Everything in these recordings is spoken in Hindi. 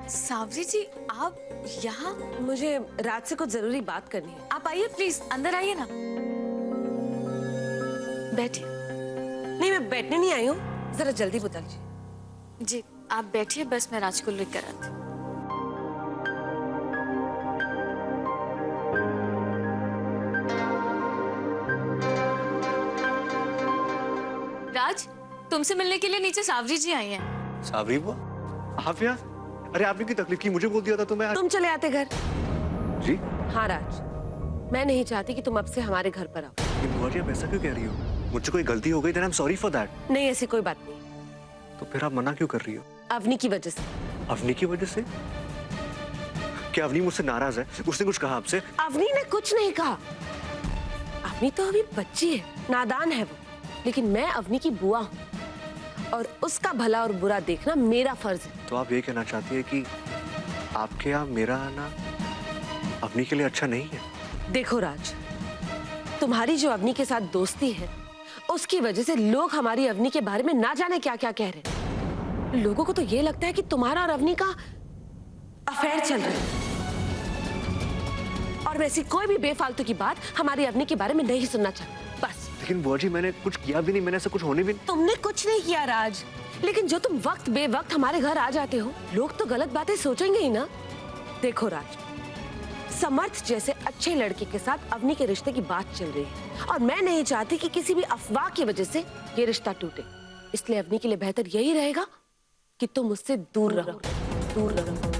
सावरी जी, आप यहाँ? मुझे राज से कुछ जरूरी बात करनी है। आप आइए प्लीज, अंदर आइए ना। बैठिए। नहीं, मैं बैठने नहीं आई हूँ, जरा जल्दी बता लीजिए। जी आप बैठिए, बस मैं राज को लिख कर आती। राज, तुमसे मिलने के लिए नीचे सावरी जी आई हैं। सावरी बुआ, आप यहाँ? अरे आपने की तकलीफ की, मुझे बोल दिया था तो मैं। तुम चले आते घर। जी? हाँ राज, मैं नहीं चाहती कि तुम अब से हमारे घर पर आओ। बुआ जी आप ऐसा क्यों कह रही हो? मुझसे कोई गलती हो गई, then I'm sorry for that। नहीं, ऐसी कोई बात नहीं। तो फिर आप मना क्यों कर रही हो? अवनी की वजह से। अवनी की वजह से? क्या अवनी मुझसे नाराज है? उसने कुछ कहा आपसे? अवनी ने कुछ नहीं कहा। अवनी तो अभी बच्ची है, नादान है वो, लेकिन मैं अवनी की बुआ हूँ और उसका भला और बुरा देखना मेरा फर्ज है। तो आप ये कहना चाहती है कि आपके यहाँ मेरा आना अवनी के लिए अच्छा नहीं है? देखो राज, तुम्हारी जो अवनी के साथ दोस्ती है उसकी वजह से लोग हमारी अवनी के बारे में ना जाने क्या क्या कह रहे हैं। लोगों को तो ये लगता है कि तुम्हारा और अवनी का अफेयर चल रहा है, और वैसी कोई भी बेफालतू की बात हमारी अवनी के बारे में नहीं सुनना चाहती, बस। लेकिन बुआ जी मैंने कुछ किया भी नहीं, मैंने ऐसा कुछ होने भी नहीं। तुमने कुछ नहीं किया राज, लेकिन जो तुम वक्त बेवक्त हमारे घर आ जाते हो, लोग तो गलत बातें सोचेंगे ही ना। देखो राज, समर्थ जैसे अच्छे लड़के के साथ अवनी के रिश्ते की बात चल रही है और मैं नहीं चाहती कि किसी भी अफवाह की वजह से ये रिश्ता टूटे। इसलिए अवनी के लिए बेहतर यही रहेगा कि तुम उससे दूर रहो, दूर रहो।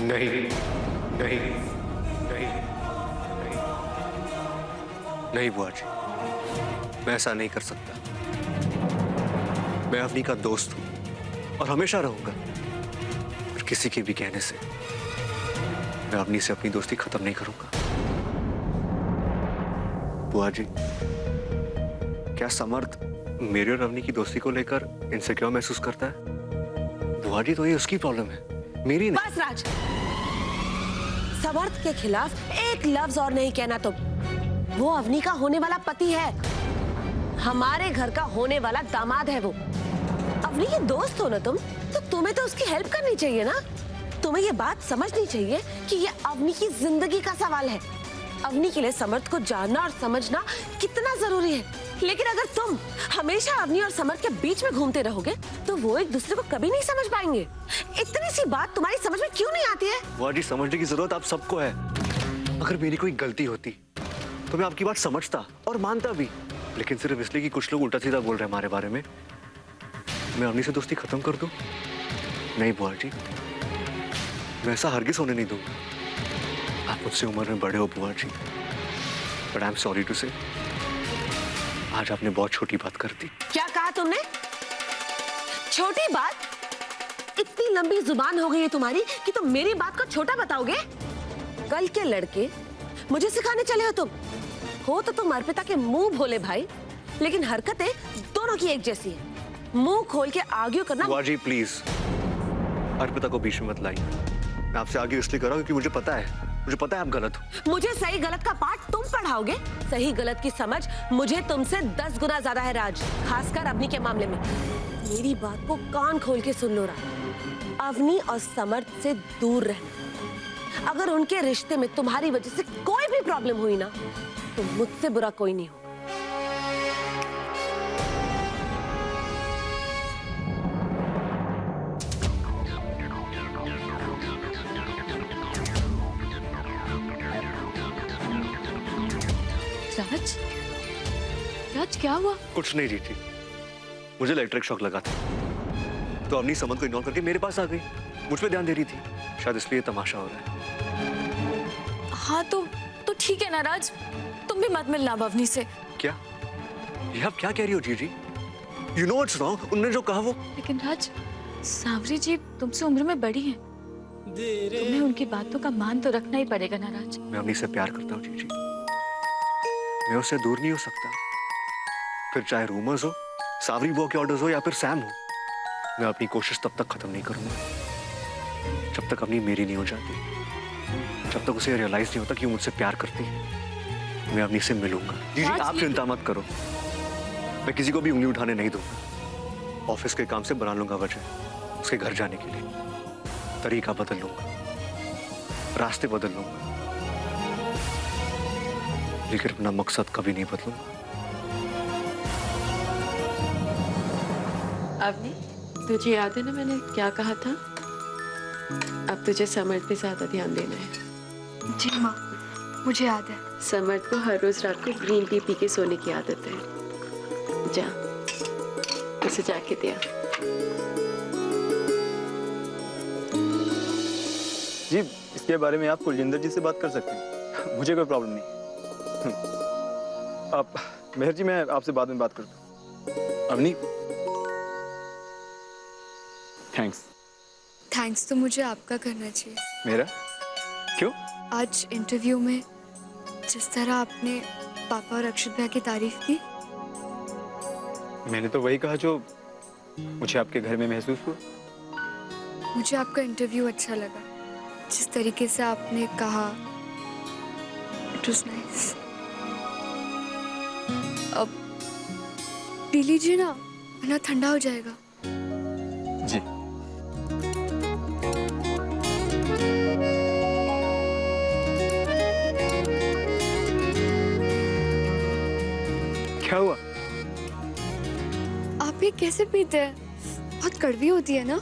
नहीं नहीं नहीं नहीं नहीं बुआ जी, मैं ऐसा नहीं कर सकता। मैं अवनी का दोस्त हूं और हमेशा रहूंगा, और किसी के भी कहने से मैं अवनी से अपनी दोस्ती खत्म नहीं करूंगा। बुआ जी, क्या समर्थ मेरी और अवनी की दोस्ती को लेकर इनसिक्योर महसूस करता है? बुआ जी, तो ये उसकी प्रॉब्लम है, मेरी नहीं। बस राज, समर्थ के खिलाफ एक लफ्ज और नहीं कहना तुम। वो अवनी का होने वाला पति है, हमारे घर का होने वाला दामाद है वो। अवनी के दोस्त हो ना तुम, तो तुम्हें तो उसकी हेल्प करनी चाहिए ना। तुम्हें ये बात समझनी चाहिए कि ये अवनी की जिंदगी का सवाल है। अवनी के लिए समर्थ को जानना और समझना कितना जरूरी है। लेकिन अगर तुम हमेशा अवनी और समर्थ के बीच में घूमते रहोगे तो वो एक दूसरे को कभी नहीं समझ पाएंगे। इतनी सी बात तुम्हारी समझ में क्यों नहीं आती है? बुआ जी, समझने की जरूरत आप सबको है। अगर मेरी कोई गलती होती तो मैं आपकी बात समझता और मानता भी, लेकिन सिर्फ इसलिए कि कुछ लोग उल्टा सीधा बोल रहे हैं हमारे बारे में, मैं अवनी से दोस्ती खत्म कर दूं? नहीं बुआ जी, मैं ऐसा हरगिज होने नहीं दूंगा। आप मुझसे उम्र में बड़े हो बुआ जी, but I am sorry to say, आज आपने बहुत छोटी बात कर दी। क्या कहा तुमने? छोटी बात? इतनी लंबी जुबान हो गई है तुम्हारी कि तुम मेरी बात को छोटा बताओगे? कल के लड़के मुझे सिखाने चले हो तुम? हो तो तुम अर्पिता के मुंह भोले भाई, लेकिन हरकतें दोनों की एक जैसी है। मुंह खोल के आर्ग्यू करना। बुआ जी प्लीज, अर्पिता को बीच में मत लाइए। मैं आपसे आर्ग्यू इसलिए कर रहा हूं क्योंकि मुझे पता है आप गलत हो। मुझे सही गलत का पाठ तुम पढ़ाओगे? सही गलत की समझ मुझे तुमसे 10 गुना ज्यादा है राज, खासकर अवनी के मामले में। मेरी बात को कान खोल के सुन लो राज, अवनी और समर्थ से दूर रहना। अगर उनके रिश्ते में तुम्हारी वजह से कोई भी प्रॉब्लम हुई ना, तो मुझसे बुरा कोई नहीं होगा। राज, राज क्या हुआ? कुछ नहीं जीती, मुझे इलेक्ट्रिक शॉक लगा था, तो अवनी समर्थ को इग्नोर करके मेरे पास आ गई। मुझ पे ध्यान दे रही थी, शायद इसलिए तमाशा हो रहा है। हाँ तो ठीक है ना राज, तुम भी मत मिलना अवनी से। क्या? ये आप क्या कह रही हो जीजी? You know what's wrong? उन्होंने जो कहा वो। लेकिन राज, सावरी जी तुमसे उम्र में बड़ी हैं, तुम्हें उनकी बातों का मान तो रखना ही पड़ेगा ना राज। मैं अवनी से प्यार करता हूँ जीजी, मैं उससे दूर नहीं हो सकता। फिर चाहे रूमर्स हो, सावरी बुआ के ऑर्डर्स हो या फिर सैम हो, मैं अपनी कोशिश तब तक खत्म नहीं करूंगा जब तक अपनी मेरी नहीं हो जाती, जब तक उसे रियलाइज नहीं होता कि वो मुझसे प्यार करती है। मैं अपनी से मिलूंगा। जी आप चिंता मत करो, मैं किसी को भी उंगली उठाने नहीं दूंगा। ऑफिस के काम से बना लूंगा वजह उसके घर जाने के लिए, तरीका बदल लूंगा, रास्ते बदल लूंगा, लेकिन अपना मकसद कभी नहीं बदलूंगा। अवनी, तुझे याद है ना मैंने क्या कहा था? अब तुझे समर्थ पे ज्यादा ध्यान देना है। जी माँ, मुझे याद है। समर्थ को हर रोज रात को ग्रीन टी पी के सोने की आदत है। जा, उसे जाके दिया। जी, इसके बारे में आप कुलजिंदर जी से बात कर सकते हैं। मुझे कोई प्रॉब्लम नहीं। आप मेहर जी, मैं आपसे बाद में बात करता हूँ। अवनी, थैंक्स तो मुझे आपका करना चाहिए। मेरा? क्यों? आज इंटरव्यू में जिस तरह आपने पापा और अक्षत भैया की तारीफ की। मैंने तो वही कहा जो मुझे आपके घर में महसूस हुआ। मुझे आपका इंटरव्यू अच्छा लगा, जिस तरीके से आपने कहा, इट वाज नाइस। अब पी लीजिए ना, वरना ठंडा हो जाएगा। जी। क्या हुआ? आप ये कैसे पीते हैं? बहुत कड़वी होती है ना?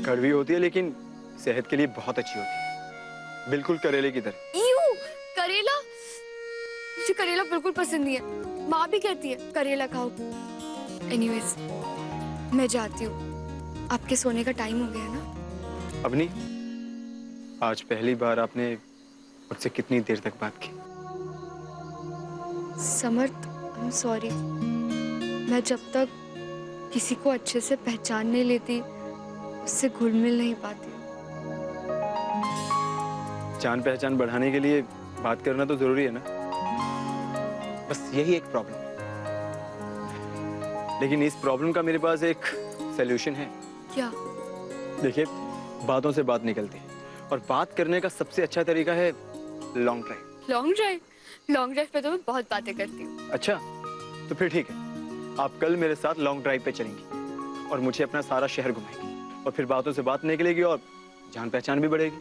कड़वी होती है लेकिन सेहत के लिए बहुत अच्छी होती है, बिल्कुल करेले की तरह। ईयू, करेला? मुझे करेला बिल्कुल पसंद नहीं है। माँ भी कहती है करेला खाओ। एनीवेज, मैं जाती हूँ, आपके सोने का टाइम हो गया ना। अवनी, आज पहली बार आपने मुझसे कितनी देर तक बात की? समर्थ, आई एम सॉरी। मैं जब तक किसी को अच्छे से पहचान नहीं लेती, उससे घुल मिल नहीं पाती। जान पहचान बढ़ाने के लिए बात करना तो जरूरी है ना, बस यही एक प्रॉब्लम है। लेकिन इस प्रॉब्लम का मेरे पास एक सॉल्यूशन है। क्या? देखिए, बातों से बात निकलती है और बात करने का सबसे अच्छा तरीका है long drive. Long drive? Long drive पे तो मैं बहुत बातें करती हूँ। अच्छा, तो फिर ठीक है, आप कल मेरे साथ लॉन्ग ड्राइव पे चलेंगी और मुझे अपना सारा शहर घुमाएंगी और फिर बातों से बात निकलेगी और जान पहचान भी बढ़ेगी।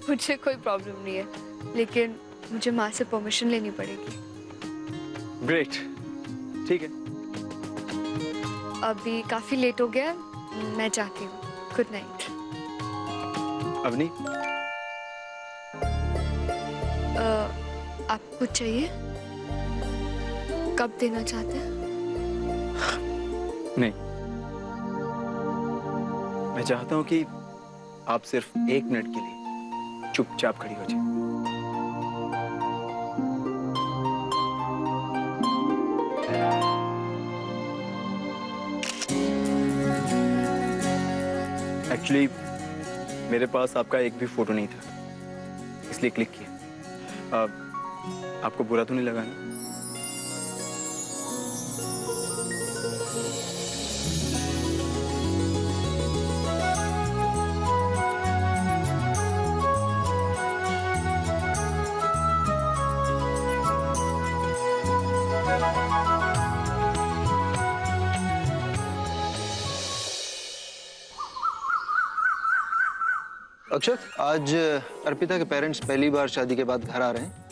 मुझे कोई प्रॉब्लम नहीं है, लेकिन मुझे माँ से परमिशन लेनी पड़ेगी। ग्रेट, ठीक है। अभी काफी लेट हो गया, मैं जाती हूँ। Good night. अवनी, आपको कुछ चाहिए? कब देना चाहते हैं? नहीं, मैं चाहता हूं कि आप सिर्फ 1 मिनट के लिए चुपचाप खड़ी हो जाए। एक्चुअली मेरे पास आपका एक भी फोटो नहीं था, इसलिए क्लिक किया। आपको बुरा तो नहीं लगा ना? अक्षत, आज अर्पिता के पेरेंट्स पहली बार शादी के बाद घर आ रहे हैं,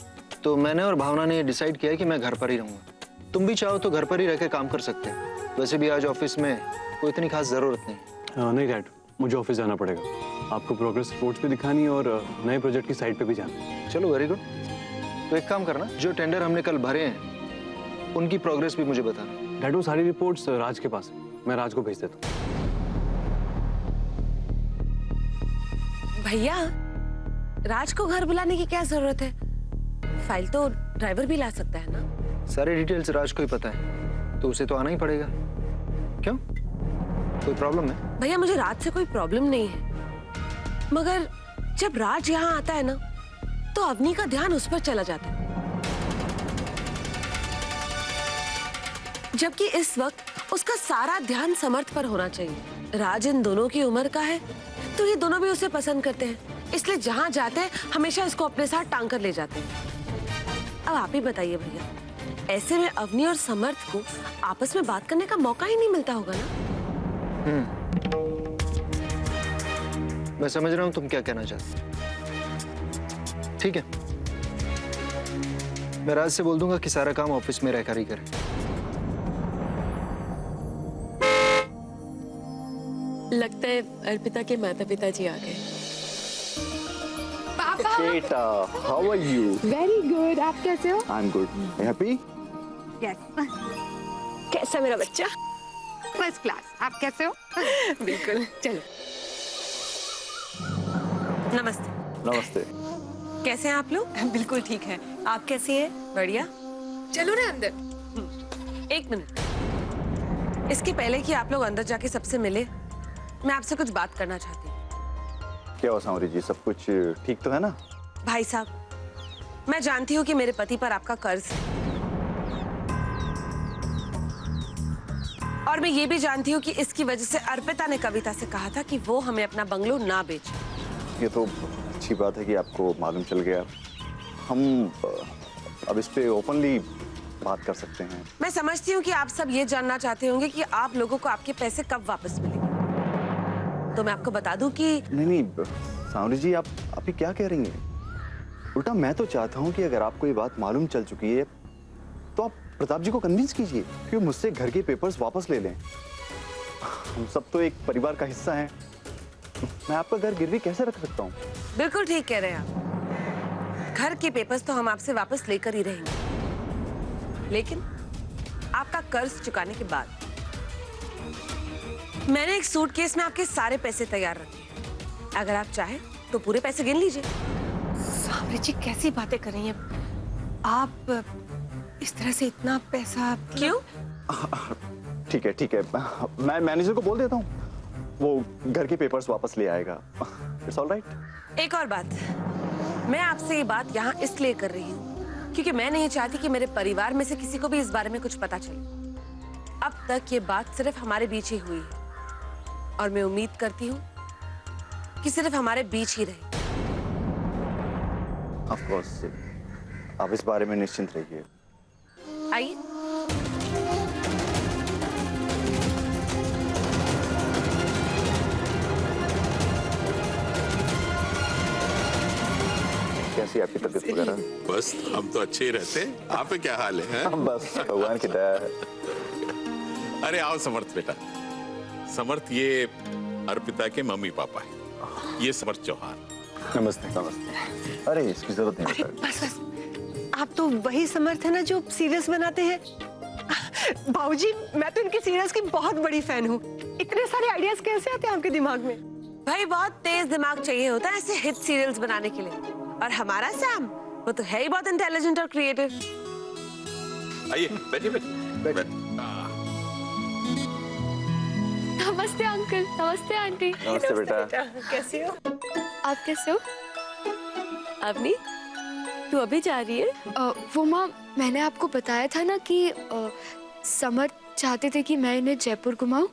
तो मैंने और भावना ने डिसाइड किया है कि मैं घर पर ही रहूंगा। तुम भी चाहो तो घर पर ही रह के काम कर सकते हैं। वैसे भी आज ऑफिस में कोई इतनी खास जरूरत नहीं। नहीं डैड, मुझे ऑफिस जाना पड़ेगा। आपको प्रोग्रेस रिपोर्ट्स भी दिखानी है और नए प्रोजेक्ट की साइट पे भी जाना है। चलो, वेरी गुड। तो एक काम करना, जो टेंडर हमने कल भरे हैं उनकी प्रोग्रेस भी मुझे बताना। डैड, वो सारी रिपोर्ट्स राज के पास है, मैं राज को भेज देता हूँ। भैया, राज को घर बुलाने की क्या जरूरत है? फाइल तो ड्राइवर भी ला सकता है ना। सारे डिटेल्स राज को ही पता है, तो उसे तो आना ही पड़ेगा। क्यों, कोई प्रॉब्लम है? भैया, मुझे राज से कोई प्रॉब्लम नहीं है, मगर जब राज यहाँ आता है ना, तो अवनी का ध्यान उस पर चला जाता है। जबकि इस वक्त उसका सारा ध्यान समर्थ पर होना चाहिए। राज इन दोनों की उम्र का है तो ये दोनों भी उसे पसंद करते हैं, इसलिए जहाँ जाते हैं हमेशा इसको अपने साथ टांग कर ले जाते हैं। अब आप ही बताइए भैया, ऐसे में अवनी और समर्थ को आपस में बात करने का मौका ही नहीं मिलता होगा ना? मैं समझ रहा हूँ तुम क्या कहना चाहते हो। ठीक है, मैं राज से बोल दूंगा कि सारा काम ऑफिस में रहकर ही करे। लगता है अर्पिता के माता पिता जी आ गए। पापा बेटा, how are you? Very good, आप कैसे हो? I am good. हैप्पी? कैसा मेरा बच्चा? First class. आप कैसे हो? बिल्कुल, चलो। नमस्ते। नमस्ते। कैसे हैं आप लोग? बिल्कुल ठीक है। आप कैसी हैं? बढ़िया। चलो ना अंदर। एक मिनट, इसके पहले कि आप लोग अंदर जाके सबसे मिले, मैं आपसे कुछ बात करना चाहती हूँ। क्या हुआ सांवरी जी, सब कुछ ठीक तो है ना? भाई साहब, मैं जानती हूँ कि मेरे पति पर आपका कर्ज है, और मैं ये भी जानती हूँ कि इसकी वजह से अर्पिता ने कविता से कहा था कि वो हमें अपना बंगलो ना बेचे। ये तो अच्छी बात है कि आपको मालूम चल गया। हम अब इस पे ओपनली बात कर सकते हैं। मैं समझती हूँ कि आप सब ये जानना चाहते होंगे कि आप लोगों को आपके पैसे कब वापस मिलेंगे, तो मैं आपको बता दूं कि नहीं सांवरी जी, आप ये क्या कह रही हैं? उल्टा मैं तो चाहता हूँ कि अगर आपको ये बात मालूम चल चुकी है तो आप प्रताप जी को कन्विंस कीजिए कि मुझसे घर के पेपर्स वापस ले लें। हम सब तो एक परिवार का हिस्सा हैं। मैं आपका घर गिरवी कैसे रख सकता हूँ? बिल्कुल ठीक कह रहे हैं आप। घर के पेपर्स तो हम आपसे वापस लेकर ही रहेंगे, लेकिन आपका कर्ज चुकाने के बाद मैंने एक सूटकेस में आपके सारे पैसे तैयार रखे हैं। अगर आप चाहें तो पूरे पैसे गिन लीजिए। सांवरी जी, कैसी बातें कर रही हैं आप? इस तरह से इतना पैसा क्यों? ठीक है, मैं मैनेजर को बोल देता हूँ, वो घर के पेपर्स वापस ले आएगा। It's all right. एक और बात, मैं आपसे ये बात यहाँ इसलिए कर रही हूँ क्योंकि मैं नहीं चाहती कि मेरे परिवार में से किसी को भी इस बारे में कुछ पता चले। अब तक ये बात सिर्फ हमारे बीच ही हुई है, और मैं उम्मीद करती हूँ कि सिर्फ हमारे बीच ही रहे। ऑफ कोर्स, आप इस बारे में निश्चिंत रहिए। आइए। कैसी आपकी तबीयत वगैरह? बस हम तो अच्छे ही रहते हैं। आप क्या हाल है? बस भगवान की दया है। अरे आओ समर्थ बेटा। समर्थ ये अर्पिता के मम्मी पापा है, ये समर्थ चौहान। नमस्ते। नमस्ते। अरे इसकी जरूरत नहीं है। बस आप तो वही समर्थ है ना जो सीरियल्स बनाते हैं। बाबूजी, मैं तो इनकी सीरियल्स की बहुत बड़ी फैन हूँ। इतने सारे आइडियाज कैसे आते हैं आपके दिमाग में? भाई बहुत तेज दिमाग चाहिए होता है ऐसे हिट सीरियल्स बनाने के लिए, और हमारा सैम वो तो है ही बहुत इंटेलिजेंट और क्रिएटिव। आइए बैठिए बैठिए। नमस्ते अंकल। नमस्ते आंटी। नमस्ते बेटा। कैसी हो? आप कैसे हो? अवनी, तू अभी जा रही है? वो माँ, मैंने आपको बताया था ना कि समर्थ चाहते थे कि मैं इन्हें जयपुर घुमाऊं,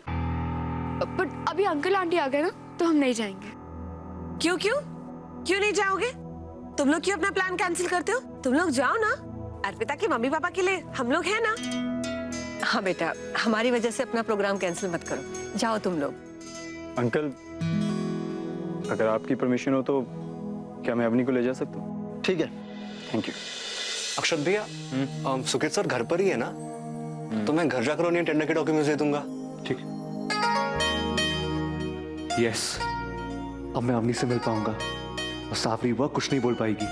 बट अभी अंकल आंटी आ गए ना, तो हम नहीं जाएंगे। क्यों क्यों क्यों नहीं जाओगे? तुम लोग क्यों अपना प्लान कैंसिल करते हो? तुम लोग जाओ ना, अर्पिता के मम्मी पापा के लिए हम लोग हैं ना। हाँ बेटा, हमारी वजह से अपना प्रोग्राम कैंसिल मत करो, जाओ तुम लोग। अंकल, अगर आपकी परमिशन हो तो क्या मैं अवनी को ले जा सकता हूँ? ठीक है। Thank you. अक्षत भैया, सुकेत सर घर पर ही है ना, तो मैं घर जाकर उन्हें टेंडर के डॉक्यूमेंट्स दे दूंगा। ठीक है। यस, अब मैं अवनी से मिल पाऊंगा और साफरी वह कुछ नहीं बोल पाएगी।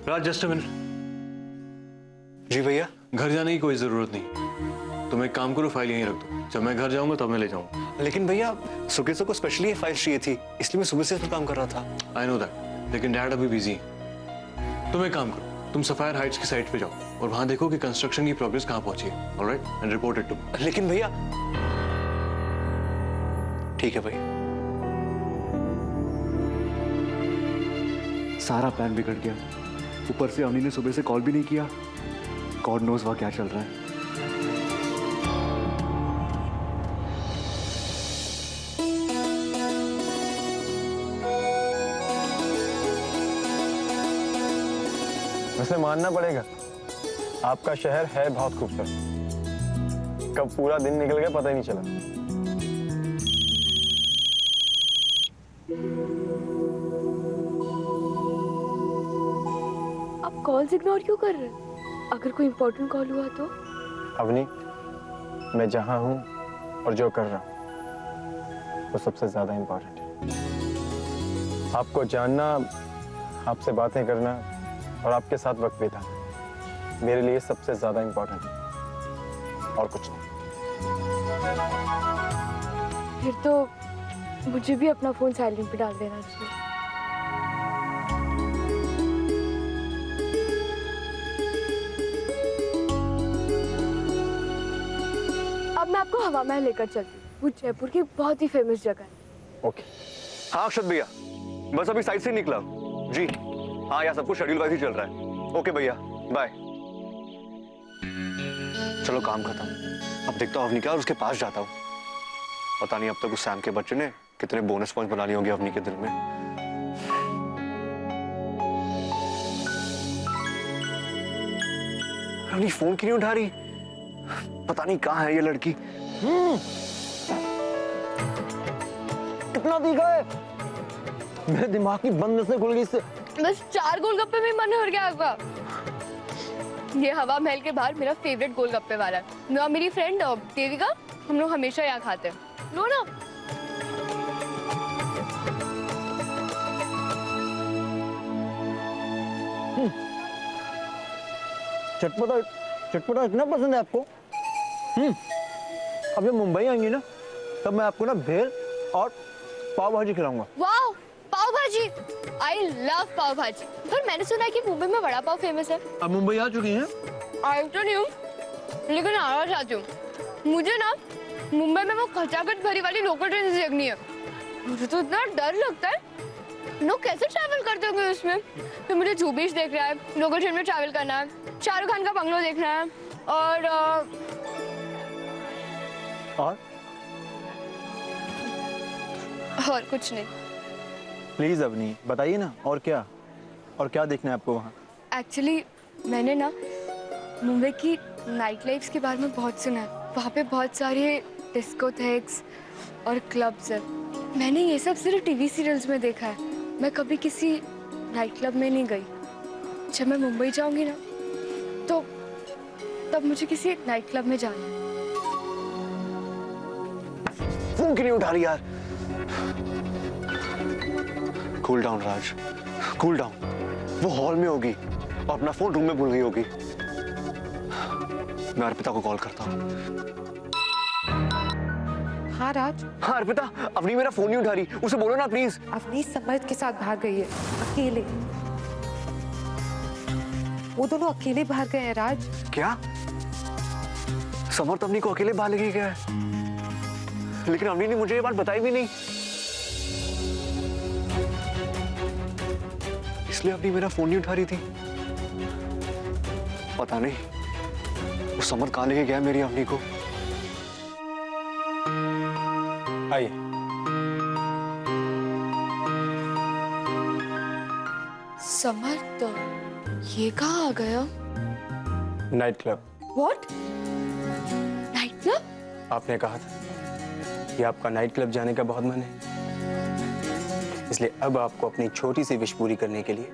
राज, जस्ट अ मिनट। जी भैया। घर जाने की कोई जरूरत नहीं, तुम एक काम करो, फाइल यहीं रख दो। जब मैं घर जाऊंगा तब मैं ले जाऊंगा। लेकिन भैया, सुकेत सर को स्पेशली ये फाइल चाहिए थी, इसलिए मैं सुबह से इस पर काम कर रहा था। आई नो दैट, लेकिन डैड अभी बिजी है। तुम एक काम करो, तुम सफायर हाइट्स की साइट पे जाओ और वहां देखो कि कंस्ट्रक्शन की प्रोग्रेस कहां पहुंची है। Alright, and report it to me. लेकिन भैया। ठीक है भैया। सारा प्लान बिगड़ गया, ऊपर से अवनी ने सुबह से कॉल भी नहीं किया। गॉड नोज वहाँ क्या चल रहा है। वैसे मानना पड़ेगा, आपका शहर है बहुत खूबसूरत। कब पूरा दिन निकल गया पता ही नहीं चला। आप कॉल्स इग्नोर क्यों कर रहे हैं? अगर कोई इंपॉर्टेंट कॉल हुआ तो? अवनी, मैं जहां हूं और जो कर रहा हूं वो सबसे ज्यादा इंपॉर्टेंट है। आपको जानना, आपसे बातें करना और आपके साथ वक्त बिताना मेरे लिए सबसे ज्यादा इंपॉर्टेंट है, और कुछ नहीं। फिर तो मुझे भी अपना फोन साइलेंट पे डाल देना चाहिए। अब मैं आपको हवा महल लेकर चलती हूँ। वो जयपुर की बहुत ही फेमस जगह है। ओके। हाँ अक्षत भैया, बस अभी साइड से निकला जी। हाँ यार, सब कुछ शेड्यूल वाइज ही चल रहा है। ओके भैया, बाय। चलो काम खत्म, अब देखता हूँ अवनी का और उसके पास जाता हूँ। पता नहीं अब तक उस सैम के बच्चे ने कितने बोनस पॉइंट बना लिए होंगे अवनी के दिल में। अवनी फोन क्यों नहीं उठा रही? पता नहीं कहाँ है ये लड़की। कितना तीखा है, मेरे दिमाग की बंद नसें खुल गई इससे। बस 4 गोलगप्पे में मन भर गया आपका। ये हवा महल के बाहर मेरा फेवरेट गोलगप्पे वाला है। मैं और मेरी फ्रेंड देविका, हम लोग हमेशा यहाँ खाते हैं। लो ना। चटपटा चटपटा इतना पसंद है आपको? अब जब मुंबई आएंगी ना, तब मैं आपको ना भेल और पाव भाजी खिलाऊंगा। वाह, पाव भाजी! आई लव पाव भाजी। पर मैंने सुना है कि मुंबई में वड़ा पाव फेमस है। अब मुंबई आ चुकी हैं? आई तो नहीं हूँ, लेकिन आना चाहती हूँ। मुझे ना मुंबई में वो खचाखच भरी वाली लोकल ट्रेन देखनी है। मुझे तो इतना डर लगता है, लोग कैसे ट्रैवल करते होंगे उसमें। फिर मुझे जू बीच देखना है, लोकल ट्रेन में ट्रैवल करना है, शाहरुख खान का बंगलो देखना है, और कुछ नहीं। प्लीज अवनी, बताइए ना, और क्या देखना है आपको वहाँ? एक्चुअली मैंने ना मुंबई की नाइट लाइफ्स के बारे में बहुत सुना है। वहाँ पे बहुत सारे डिस्कोथेक्स और क्लब्स हैं। मैंने ये सब सिर्फ टीवी सीरियल्स में देखा है। मैं कभी किसी नाइट क्लब में नहीं गई। जब मैं मुंबई जाऊंगी ना, तो तब मुझे किसी नाइट क्लब में जाना है। फोन क्यों नहीं उठा रही यार? कूल डाउन राज, कूल डाउन। वो हॉल में होगी और अपना फोन रूम में भूल गई होगी। मैं अर्पिता को कॉल करता हूँ। हाँ राज। हाँ अर्पिता, अवनी मेरा फोन नहीं उठा रही, उसे बोलो ना प्लीज। अवनी समर्थ के साथ भाग गई है, अकेले। वो दोनों अकेले बाहर गए हैं राज। क्या? समर्थ अवनी को अकेले बाहर लेके गया है? लेकिन अवनी ने मुझे ये बात बताई भी नहीं। इसलिए अवनी मेरा फोन नहीं उठा रही थी। पता नहीं वो समर्थ कहाँ लेके गया मेरी अवनी को। आइए। समर्थ ये कहाँ आ गया? Night club. What? Night club? आपने कहा था कि आपका नाइट क्लब जाने का बहुत मन है, इसलिए अब आपको अपनी छोटी सी विश पूरी करने के लिए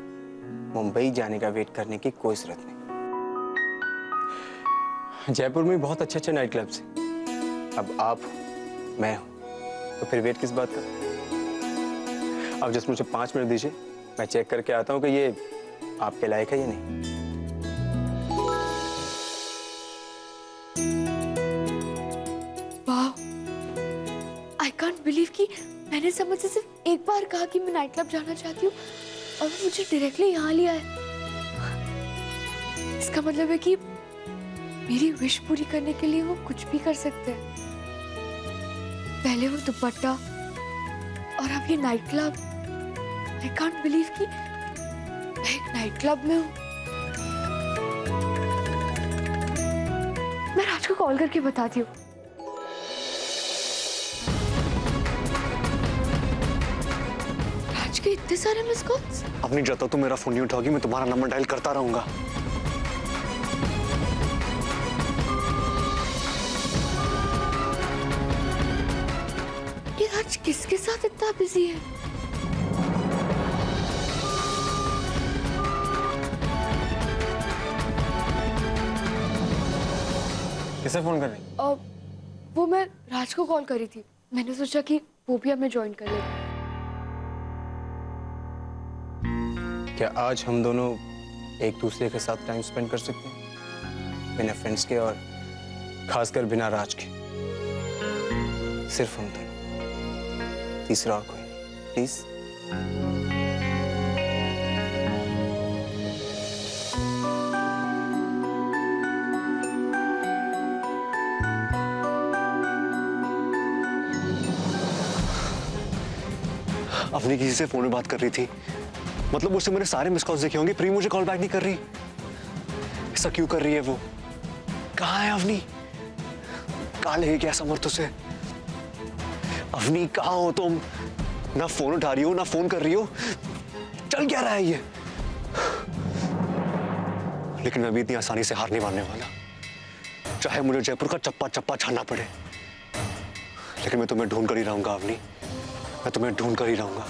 मुंबई जाने का वेट करने की कोई जरूरत नहीं। जयपुर में बहुत अच्छे अच्छे नाइट क्लब्स हैं। अब आप हो, मैं हूं, तो फिर वेट किस बात का? अब जस्ट मुझे 5 मिनट दीजिए, मैं चेक करके आता हूं कि ये आपके लायक है या नहीं। आई कांट बिलीव कि मैंने समझ से सिर्फ एक बार कहा कि मैं नाइट क्लब जाना चाहती हूँ और वो मुझे डायरेक्टली यहाँ लिया है। इसका मतलब है कि मेरी विश पूरी करने के लिए वो कुछ भी कर सकते हैं। पहले वो दुपट्टा और अब ये night club. I can't believe कि मैं एक नाइट क्लब में हूँ। मैं राज को कॉल करके बताती हूँ। राज के इतने सारे मिस कॉल्स? अपनी जब तक तुम मेरा फोन नहीं उठाओगी मैं तुम्हारा नंबर डायल करता रहूंगा। ये राज किसके साथ इतना बिजी है? किसे फोन कर रही? वो मैं राज को कॉल करी थी। मैंने सोचा कि वो भी हमें ज्वाइन कर ले। क्या आज हम दोनों एक दूसरे के साथ टाइम स्पेंड कर सकते हैं बिना फ्रेंड्स के और खासकर बिना राज के? सिर्फ हम दोनों, तीसरा और कोई नहीं, प्लीज। अवनी किसी से फोन में बात कर रही थी, मतलब उससे मैंने सारे मिस कॉल्स देखे होंगे। प्री मुझे कॉल बैक नहीं कर रही, ऐसा क्यों कर रही है वो? कहाँ है अवनी? कहाँ ले गया समर्थ उसे? अवनी कहाँ हो तुम? ना फोन उठा रही हो ना फोन कर रही हो, चल क्या रहा है ये? लेकिन मैं भी इतनी आसानी से हार नहीं मानने वाला, चाहे मुझे जयपुर का चप्पा चप्पा छानना पड़े। लेकिन मैं तुम्हें ढूंढ कर ही रहूंगा अवनी, मैं तुम्हें ढूंढ कर ही रहूंगा।